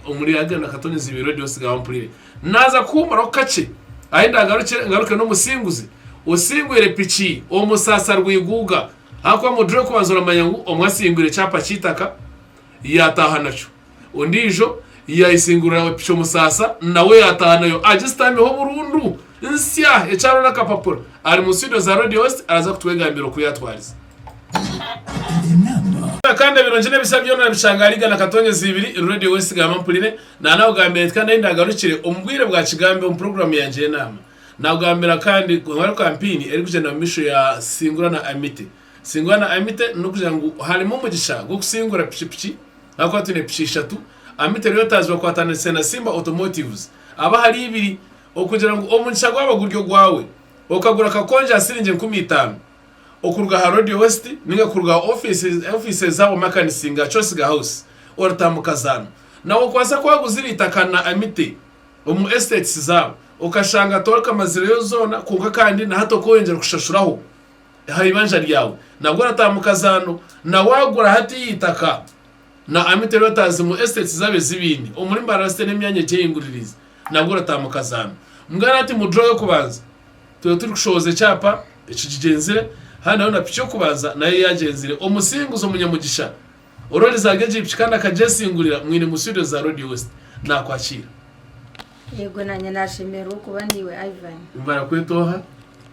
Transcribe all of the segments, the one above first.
umuri agenda katonyeza ibiro byose gawampurire naza kumara kace ahinda ngaruke no musinguzi usingwire pichi omusasa rwiguga akwa mudro kubanzura manyangu omwasingwire chapa chitaka yataha nacho ondijo yayisingurira picho musasa nawe yataha nayo ajistame ho burundu nsya echaro na kapapura ari musido za Radio West araza kutwegambira kuyatwariza kandi bironje nebisabyo na bishangariga na katonyeza ibiri Radio West gawampurire na nawo gambere kandi ndagarukire ombwire bwa kigambe mu program yanje nama nagambira kandi kwari campaign eri kugenda mu misho ya singura na amite no kugira ngo harimo umugisha go kusingura pichipichi akwa tune pichishatu amite ryo tazwa kwatana sena Simba Automotives aba hari ibiri okugira ngo omugisha gwabaguryo gwawe okagura kakonja asirinje 15 okurga ha Radio West ninga kurga offices zabo makanisinga chosiga house oratamukazana nawo kwasa kwaguziritaka amite omu estates zabo ukashanga torka mazire yo zona kuka kandi na hato koyengera kushashuraho hayibanja ryawe nabwo ratamukazano na wagura hati yitaka na amite rotazi mu estates zabe zibindi umuri mbaraste n'imyanya cyeyinguririza nabwo ratamukazano mugana ati mudro yo kubanza turi kushoze cyapa ikigenzire hano na picho kubanza naye yagenzire umusinguzo umunyamugisha orori zageje ipikana kajesingurira mwine musido za Radio West na kwakira yego nanye nashimera kuba ndiwe Ivan mbara kwetoha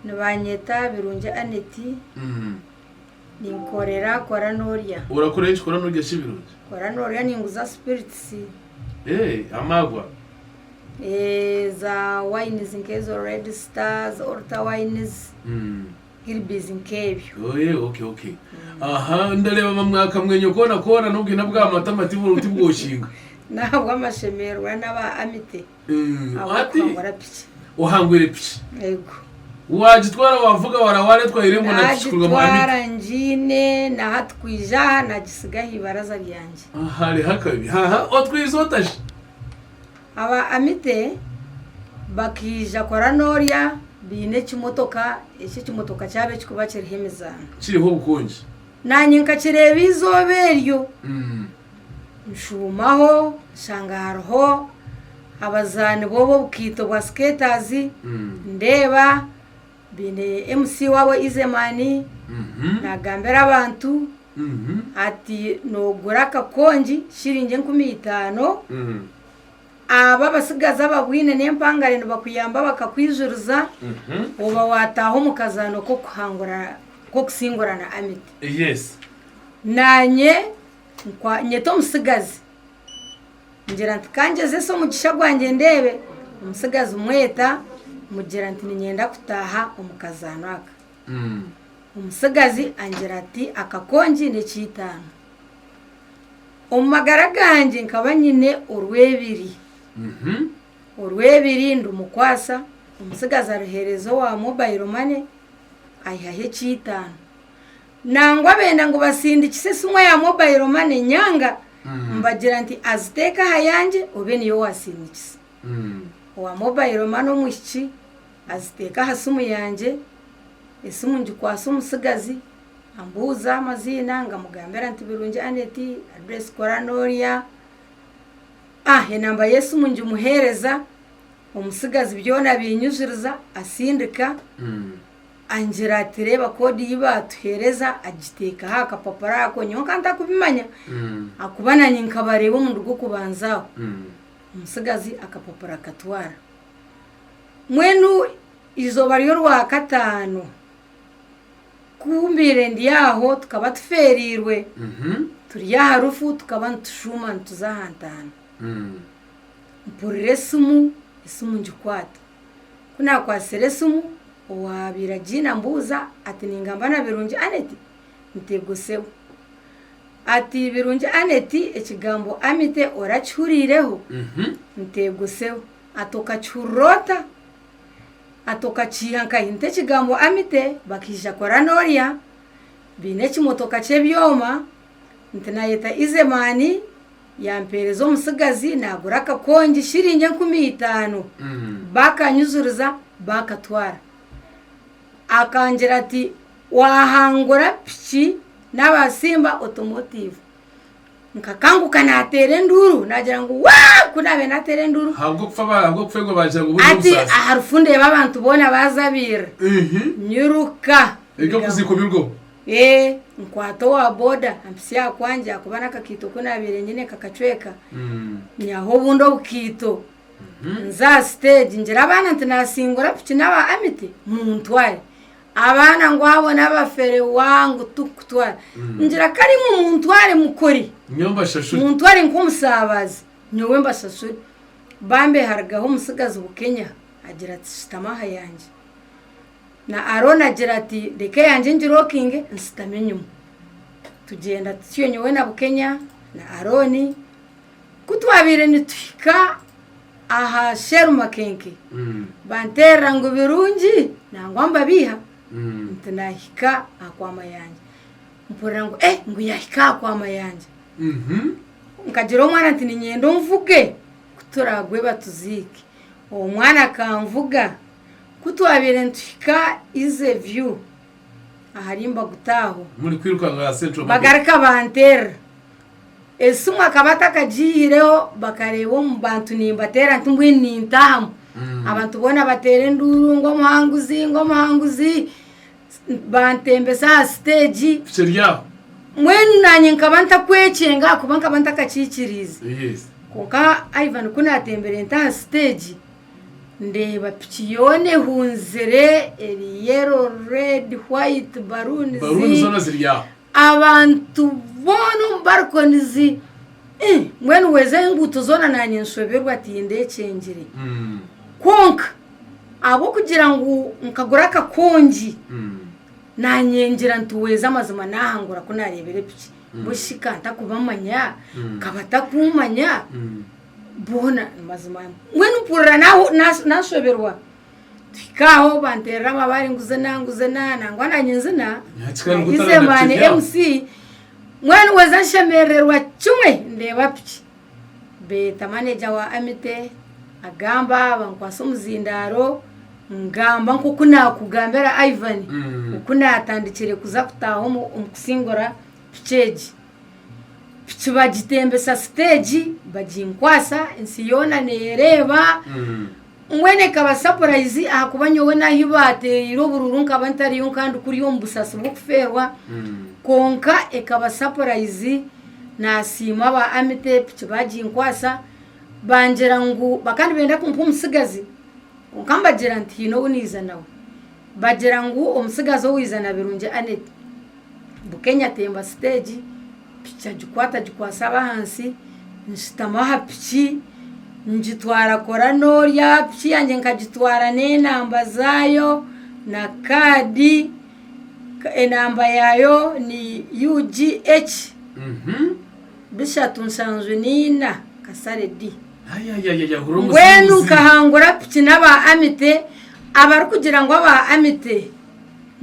nabanyeta birunje Aneti ninkorera Koranoria urakoresha Koranoria cy'ibirunje Koranoria ninguza spirits amagwa za wines inkezo Red Stars Orta wines Hilbis inkebyo okay aha ndareba mwaka mwenyo kona nubwina bwa matamati buruti bwoshinga naho amashemerwa n'aba amite ati uhangwire pichi yego wagitwara wavuga waraware twayiremo nakikurwa mu amite narangine na hatwija nagisigaho ibaraza ryanje hari hakabi otwizotaje aba amite bakija Koranoria bine kimotoka kimotoka cyabe kikuba kirihemezana kiriho bukonje nanye nkakireba izoberyo nshumaho shangaroho abazani bobo bukito bwa skaters ndeba bine MC wabo Izemani nagambera abantu ati nogura kakonji shirinje 15 aba basigaza babwine nempangare bakuyamba bakakwijuruza uba wataho mukazano ko kuhangura ko kusingurana amite yes nanye kwa nyeto musigazi ngira ntikangeze so mugisha gwange ndebe umusigazi umweta mugira nti ninyenda kutaha umukazano aka umusigazi angira ati akakonji ne cyitano umagara ganje nkaba nyine urwebiri urwebiri ndumukwasa umusigazi aruherezo wa mobile money ayihahe cyitano nangwa benda ngo basindikise sumwe ya mobile money nyanga mbagira nti aziteka hayanje obe niyo wasindikise wa mobile money omushiki aziteka hasumu yanje esimu ngikwasa umusigazi ambuza amazina ngamugambera nti birunje Aneti address Koranoria enamba yesu mungi muhereza umusigazi byona binyuzuriza asindika angira atireba kodi yibatuhereza agiteka haka papara ko nyonka ntakubimanya akubana nyinkabareba mu rugo kubanzaho umusigazi akapapara katwara mwenu izo bariyo rwa katano kumbire ndiyaho tukaba tuferirwe turi harufu tukaba ntushuma ntuzahantana mpurire sumu njikwata kuna kwa seresumu wabira jina mbuza ati ningambana birunje Aneti ntegoseho ati birunje Aneti ekigambo amite orachurireho ntegoseho atoka churota atoka chihanka inte kigambo amite bakija Koranoria bine kimotoka cyebyoma ntinayeta Izemani yamperezo musigazi nagura kakonji shirinje 15 bakanyuzuriza bakatwara akangira ati wahangura pichi n'aba Simba Automotive nkakanguka natera enduru nagira ngo wa kunabe natera enduru habwo kufego bagira ngo ati aharufunde babantu bona bazabira nyuruka ega kuzikumirgo nkwato wa boda ampisia kwanje akubana kakito kunabire nyine kakacweka nyaho bundo bukito nza stage ngira abana ntinasingura piki naba amite muntware abana ngo abona abafere wangu tukutwara ngira kari mu muntware mukori nyomba shashuri muntware nkumusabazi nyowe mbashashuri bambe haragaho umusigazi bukenya agira ati shitamaha yanje na Arona agira ati reke yanje ngirokinge nsitamenyuma tugenda tiyo nyowe na bukenya na Aroni kutwabire nitwika aha sheru makenke bantera ngo birungi nangwamba biha ntanahika akwama yanje mpora ngo ngo yahika akwama yanje nkagiro mwana ati ni nyendo mvuge kuturagwe batuzike uwo mwana kamvuga kutwabire ntwika ize view aharimba gutaho muri kwirukanga central bagarika bantera esumwa kabata kajihireho bakarebo mu bantu nimbatera ntumbwe nintamu abantu bona batera enduru ngo muhanguzi bantembesa stage seria mwenu nanye nkabanta kwecenga kubanka banta kacicirize yes koka Ivan kuna atembere nta stage ndeba piciyone hunzere yellow red white balloons zona seria abantu bono mbarkonizi mwenu weze ngutu zona nanye nsoberwa ati ndecengere konka abo kugira ngo nkagura kakonji nanyengira ntuweza amazima nahangura ko narebere piki bushika ntakubamanya kabata kumanya bona amazima mwenu purana naho nasoberwa twikaho bantera amabari nguze na nangwa nanyenzina ize mane MC mwenu weza nshemererwa cyumwe ndeba piki beta manager wa Amite agamba bankwasa umuzindaro ngamba nko kunakugambera Ivan ukunatandikire kuza kutaho umukusingora picheji pichi bagitembesa stage baginkwasa insiyona nereba mwene kaba surprise akubanyowe nahibate irobururu nkabantari yonkandi kuri yo mbusasa bukuferwa konka ekaba surprise nasima ba Amite pichi baginkwasa banjera ngo bakandi benda kumpa umusigazi ukambagira nti no uniza nawe bagira ngo umusigazo wizana birunje Anet bukenya temba stage picha jikwasa bahansi nshitamaha pichi njitwara korano ya pichi yanje nkajitwara namba zayo na kadi enamba yayo ni UGH bishatu nsanzwe nina kasare D wenu kahangura pichi naba Amite abaru kugira ngo aba Amite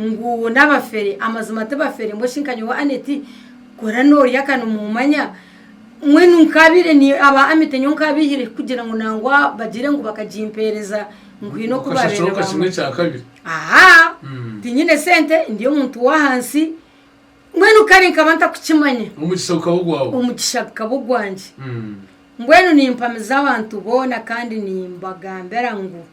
ngo nabafere amazima tebafere mboshinkanye wa Aneti korano yakano mumanya mwenu nkabire ni aba Amite nyonkabihire kugira ngo nangwa bagire ngo bakajimpereza ngwino kubabera kimwe cya kabiri aha tinyine sente ndiyo muntu wa hansi mwenu kari nkabanta kukimanya umugisha kabugwanje mbwenu ni impamiza abantu bona kandi ni mbagambera ngo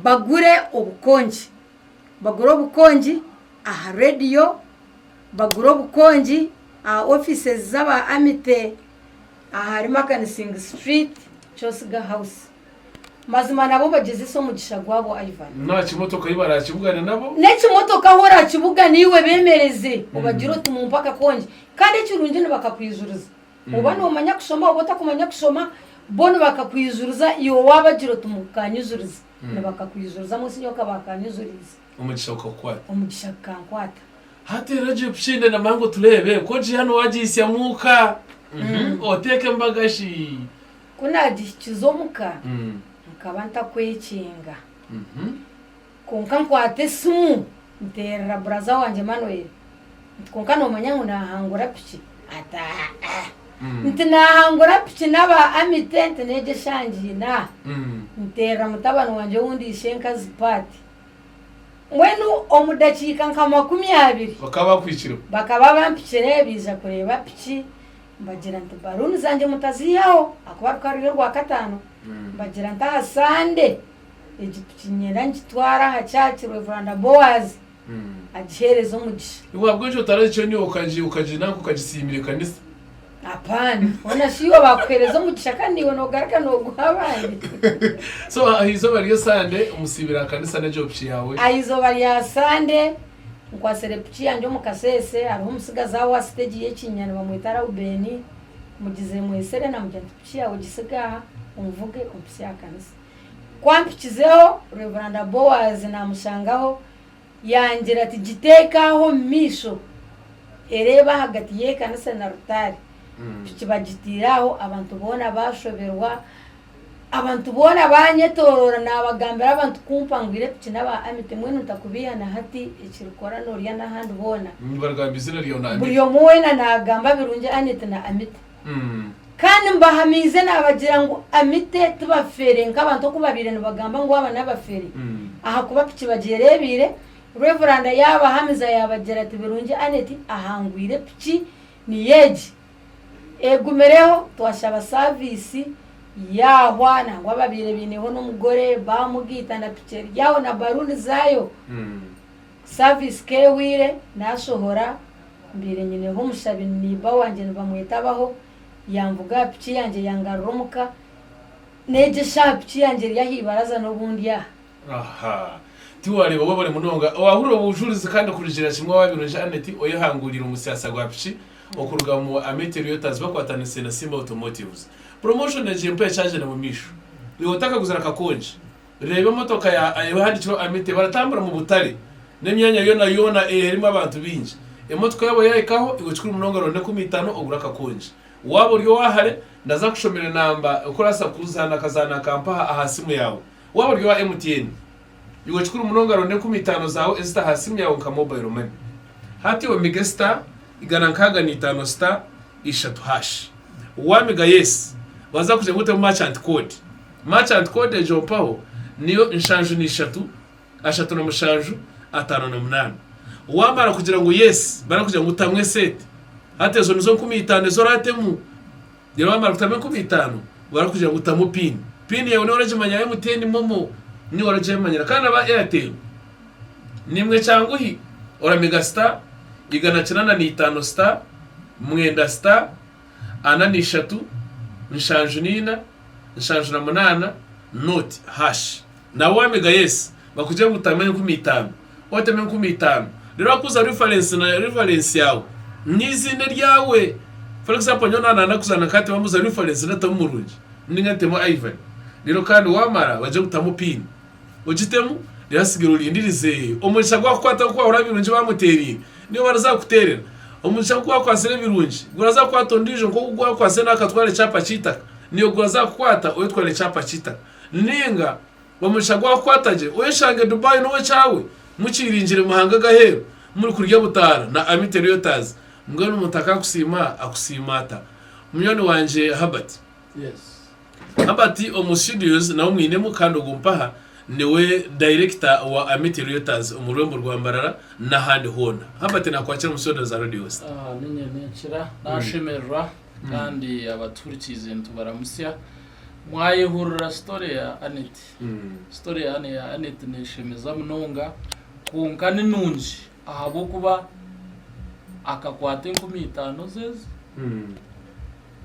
bagure ubukonji aha radio bagure ubukonji offices zaba Amite aha Rimakansinga Street Chosiga House mazima nabo bageze so mugisha gwabo Ivan nta kimotoka yibara kibugana nabo neki motoka hora kibuga niwe bemereze ubagiro tumumpaka konji kandi kirunje bakakwizuriza ubano umanya kusoma ubota kumanya kusoma bono bakakwizuriza iyo wabagiro tumukanyuzuriza bakakwizuriza munsi yoka bakanyuzuriza umugisha kankwata hateraje pshinde na mango turebe ko je hano wajisya muka oteke mbagashi kuna dikizomuka nkabanta kwekinga konka nkwate sumu ntera braza wanje Manuel konka no manyangu nahangura piki ata ntinahangura piki naba Amite nteneje shanjina ntera mutabano wanje wundi shenka zipati mwenu omudakika nka 20 bakaba kwikiro bakaba bampikire biza kureba piki mbagira nti baruni zanje mutaziyaho akuba rukariyo rwa katano mbagira nta Sande igipinyera ngitwara hacaci Reverend Boaz agihereza umugisha wabwo cyo taraje ni ukaje nako ukagisimire kanisa apana ona siyo bakwereza umugisha kandi wono garaka no guhabanye so ahizo bari Sande umusibira kanisa na job yawe ahizo bari Sande kwa serepchi yanje mu Kasese ari umusigaza wa stage y'Ikinyana bamwitara Ubeni mugize mwesere na mujyantu yawe gisiga umvuge umpisi yakanisa kwampikizeho Reverend Boaz namushangaho yangira ati gitekaho misho ereba hagati ye kanisa na rutari kibagitiraho abantu bona bashoberwa abantu bona banyetorora nabagambira abantu kumpangwire kinaba amite mwene utakubiya na hati ikirukora noriya na handi bona baragambizira riyo na amite buriyo muwena nagamba birunje anite na amite kandi mbahamize nabagira ngo amite tubafere nk'abantu kubabire nabagamba ngo aba nabafere aha kuba kibagerebire Reverend yaba hamiza yabagira ati birunje anite ahangwire piki ni yeji egumereho twashaba service yahwa nangwa babire bineho n'umugore bamugita na picture yaho na baruni zayo service kewire nasohora mbire nyine ho mushabi niba wanje bamwitabaho yamvuga picture yanje yangarumuka neje sha picture yanje yahibaraza no bundi ya aha tiwari babo bari munonga wahuro bujulize kandi kurijira kimwe wabirunje aneti oyahangurira umusiyasa gwa pichi okuruga mu Ameteriotas bakwatanise na Simba Automotives promotion ya jempe charge na mumisho yotaka kuzara kakonje rebe motoka ya handikiro Amete baratambura mu butare nemyanya yona erimo abantu binje emotoka yabo yayikaho igocukura munonga 15 ogura kakonje wabo ryo wahare ndaza kushomera namba ukorasa kuzana kazana kampa ahasimu yawe wabo ryo wa MTN igocukura munonga 15 zawo ezita hasimu yawe nka mobile money hati wa Megastar igana nkaga ni 5 star 3 hash wamiga yes baza kuje gute mu merchant code ejo paho niyo inshanju ni 3 no mushanju 5 no 8 wamara kugira ngo yes bara kugira ngo utamwe set hatezo nizo 15 zo ratemu rero wamara kutamwe 15 bara kugira ngo utamu pin yawe ni oraje manya MTN momo ni oraje manya kandi aba Airtel nimwe cyanguhi ora Megastar igana kinana ni 5 star mwenda star ana ni 3 nshanju nina nshanju na 8 note hash na wamiga yes bakuje gutamenya 15 otemenya 15 rero akuza reference yawe nizine ryawe for example nyona nakuzana kati bamuza reference natamuruje ningatemo Ivan rero kandi wamara baje gutamu pin ugitemu ryasigira urindirize umugisha gwa kwata kwa urabirunje bamuteri niyo baraza kuterera umugisha gwa kwasere birunje guraza kwatondije ko gwa kwasere nakatware chapa chita niyo guraza kwata oyitware chapa chita ninga umugisha gwa kwataje oyeshange Dubai no cyawe mukiringire muhanga gahero muri kurya butara na Ameteriotas ngano mutaka kusima akusimata munyoni wanje Habati Yes. Habati omustudios na umwine mukando gumpaha niwe director wa Ameteriotas umurembo rwambarara na handi hona Habati nakwakira musoda za radio host Ninye nekira nashemerwa kandi abaturikize ntubaramusya mwayihurura story ya Anet story ya Anet neshemeza munonga kunkani nunji ahabo kuba akakwate 15 zeze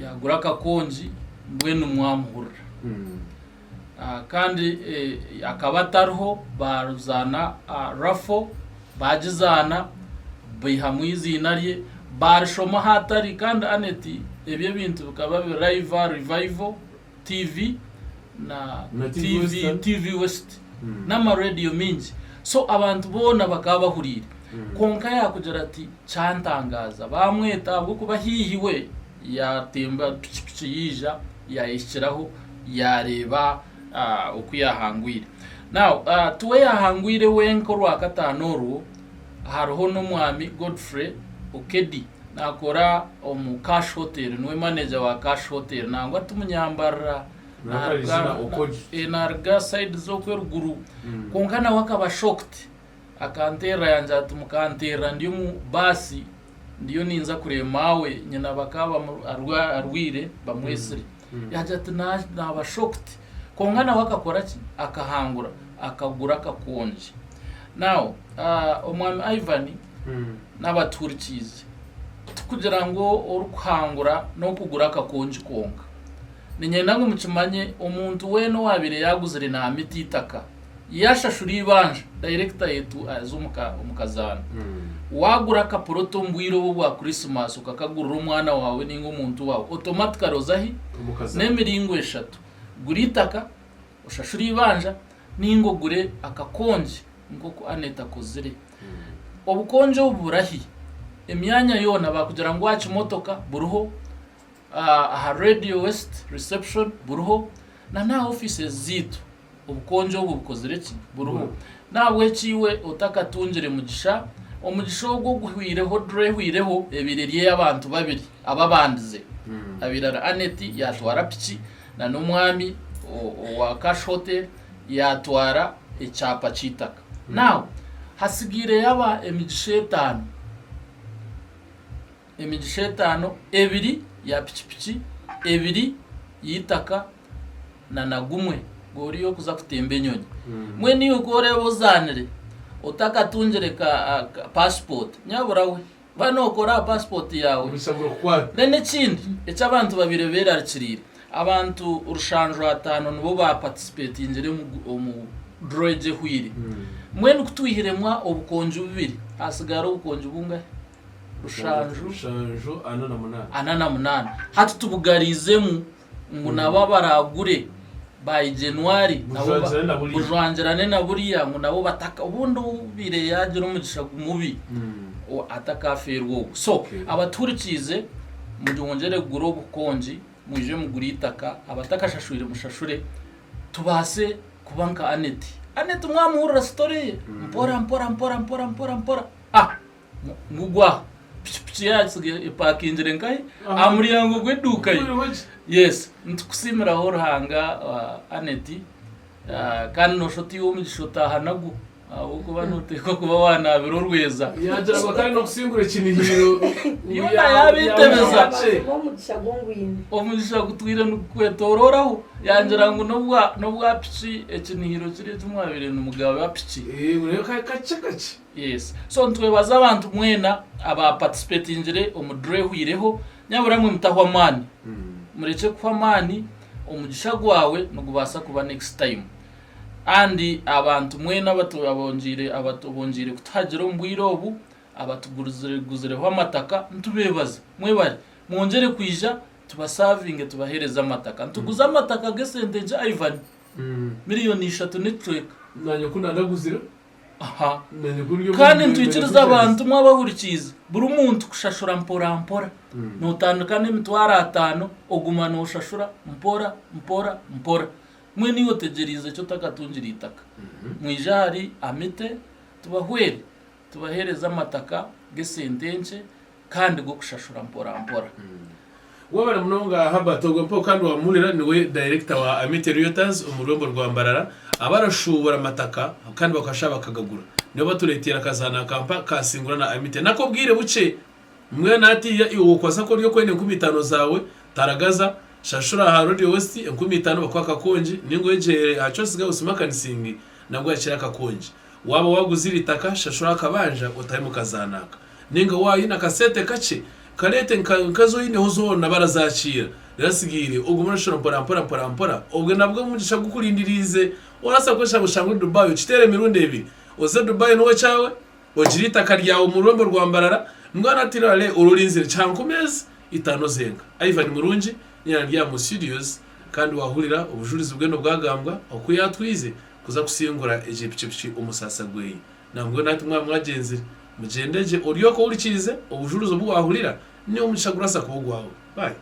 yagura kakonji mbwenu mwamuhurura kandi akabatarho baruzana rafo bajizana bihamwizina rye barshoma hatari kandi Aneti ebyo bintu bikaba revival TV na TV West na radio minji so abantu bona bakaba bahurira konka yakugera ati cyantangaza bamweta bwo kuba hihiwe yatemba yija yayishiraho yareba uko yahangwire now tuwe yahangwire wenko rwa katanoru hariho n'umwami Godfrey Okedi nakora omu Cash Hotel niwe manager wa Cash Hotel nangwa tumunyambara narga side zo kweruguru konkana wakaba shocked akantera yanja tumukantera ndiyo mu basi ndiyo ninza kureba mawe nyina bakaba arwire bamwesire yaje ati nabashokti kongana wakakora ki akahangura akagura akakonje now umwami Ivan n'abaturikize kugira ngo urukuhangura no kugura akakonje konga ninye nango mukimanye umuntu weno wabire yaguzire na miti itaka yashashuri ibanje director yetu azumuka umukazana wagura kaporoto mbwiro bwa Christmas ukakagurira umwana wawe ningo umuntu wawe automatically ozahi nemiringo eshatu guritaka ushashuri ibanja ningo gure akakonje ngoko aneta kozire obukonje uburahi emyanya yona bakugira ngo wacu motoka buruho aha Radio West reception buruho na offices zitu ubukonje ubukozire ki buruho nawe ciwe utakatungire mugisha omugisha go guhwireho drehwireho ebireriye y'abantu babiri ababandize abirara Aneti yatwara piki na n'umwami wa Cash Hotel yatwara icyapa citaka now hasigire yaba emigisha 5 ebiri ya piki ebiri yitaka na nagumwe goriyo kuza kutembe nyonyi mwe niyo gore bozanire utakatungire ka passport nyaburawe bano kora passport yawe nene kindi ecy'abantu babirebera arikirire abantu urushanjo 5 nibo ba participate ingere mu droge hwiri mwe nukutwihiremwa obukonje bubiri hasigara obukonje bunga rushanjo anana munana hatu tubugarizemu ngo naba baragure by January nabo bujwanjirane na buriya ngo nabo bataka ubundi ubire yaje umugisha mubi ataka ferwo so abaturikize mujongere guro bukonji muje muguritaka abatakashashurire mushashure tubase kubanka Aneti umwamuhurira story mpora ngugwa pichi yatsige ipakinjire nkai amuri yango gweduka yes ntukusimira horuhanga Aneti kandi no shoti yo mugishota hanagu uko banuteko kuba wanabira urweza yagira bakari no kusingura kinihiro yona yabitebeza umugisha gongwine umugisha gutwira n'ukwetororaho yangira ngo no bwa pichi ekinihiro kiri tumwabire n'umugabo wa pichi urebe kace yes so ntwebaza abantu mwena aba participatingire umudre hwireho nyaburamwe mutahwa mani mureke kwa mani umugisha gwawe no gubasa kuba next time andi abantu mwena abatubonjire kutagira mbwirobu abatugurizireho amataka ntubebaza mwebari mwongere kwija tubasavinge tubahereza amataka ntuguza amataka gesente nje Ivan miliyoni 3 network nanyo kunandaguzira aha kandi ntwikiriza abantu mwabahurikiza buri umuntu kushashura mpora nutandukane mitwara 5 oguma no shashura mpora mwe niyo tegerize cyo takatungira itaka mwijari amite tubahereza amataka gesentenche kandi go kushashura mpora wabara munonga habatogwa mpo kandi wamurira niwe director wa Amite Realtors umurombo rwambarara abarashubura amataka kandi bakashaba bakagagura niyo baturetera kazana kampa kasingura na Amite nako bwire buce mwe nati ya iwo kwasa ko ryo kwene 15 zawe taragaza shashura ha Radio West 15 bakwaka konji ningo yejere hacosiga usimakanisingi nabwo yakira kakonji waba waguzira itaka shashura kabanja utaye mukazanaka ningo wayina kasete kace karete nkazo yine hozona barazacira rasigire ugumura shoro mpora ubwo nabwo mugisha gukurindirize urasa ko shabushangu Dubai citere mirundi ebi oze Dubai no cyawe ogirita karyawo mu rumbo rwambarara mwana tirale ururinzire cankumeza itano zenga Ivan Murungi nyarya mu studios kandi wahurira ubujurizi bweno bwagambwa okuyatwize kuza kusingura Egypt umusasagwe nabwo natumwa mwagenzi mugendeje uriyo ko urikirize ubujuruzo bwahurira niyo mushagurasa kubugwawe bye